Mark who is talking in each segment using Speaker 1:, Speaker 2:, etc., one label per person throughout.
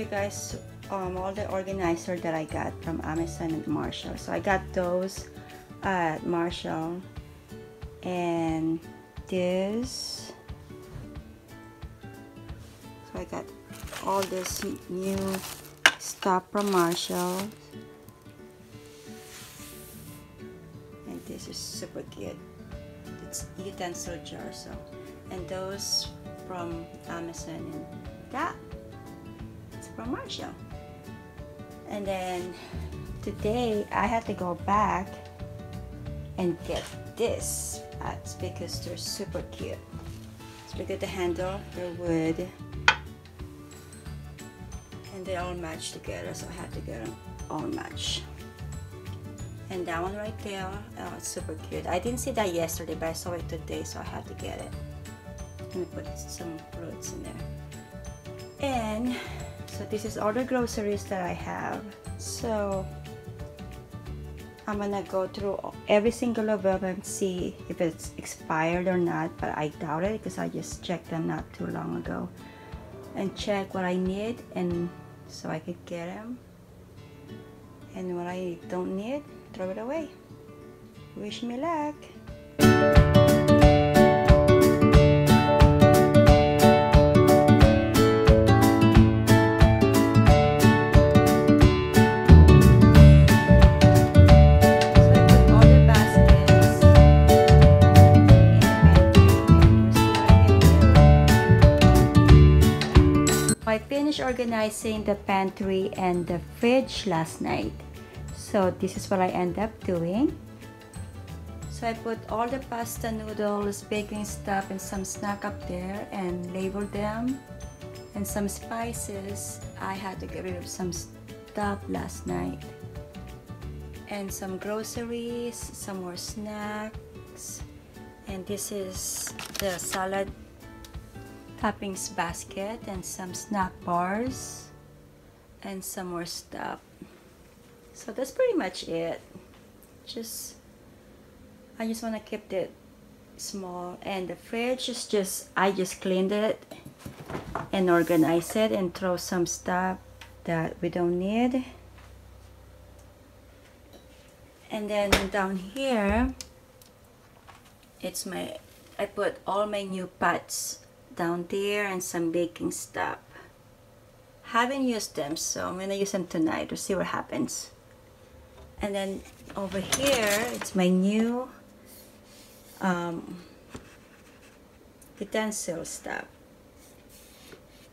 Speaker 1: you guys all the organizer that I got from Amazon and Marshall. So I got those at Marshall, and this. So I got all this new stuff from Marshall, and this is super cute. It's utensil jar. So, and those from Amazon, and that it's from Marshall. And then today I had to go back and get this pads because they're super cute. So look at the handle, they're wood, and they all match together, so I had to get them all match. And that one right there, oh, it's super cute. I didn't see that yesterday, but I saw it today, so I had to get it. Let me put some fruits in there. And so this is all the groceries that I have. So I'm gonna go through every single of them and see if it's expired or not, but I doubt it because I just checked them not too long ago. And check what I need, and so I could get them. And what I don't need, throw it away. Wish me luck. I finished organizing the pantry and the fridge last night. So this is what I end up doing. So I put all the pasta, noodles, baking stuff, and some snack up there and labeled them. And some spices, I had to get rid of some stuff last night. And some groceries, some more snacks. And this is the salad toppings basket, and some snack bars, and some more stuff. So that's pretty much it. I just want to keep it small. And the fridge is I just cleaned it and organized it and throw some stuff that we don't need. And then down here, I put all my new pots down there and some baking stuff. Haven't used them, so I'm gonna use them tonight to see what happens. And then over here, it's my new utensil stuff.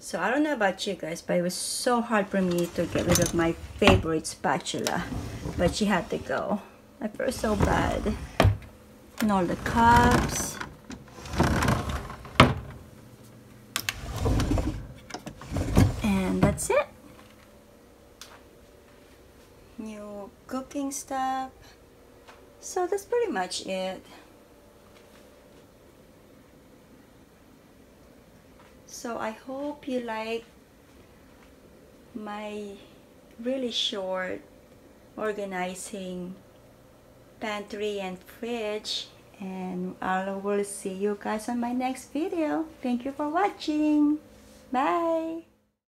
Speaker 1: So I don't know about you guys, but it was so hard for me to get rid of my favorite spatula, but she had to go. I feel so bad. And all the cups. And that's it. New cooking stuff. So that's pretty much it. So I hope you like my really short organizing pantry and fridge, and I will see you guys on my next video. Thank you for watching. Bye.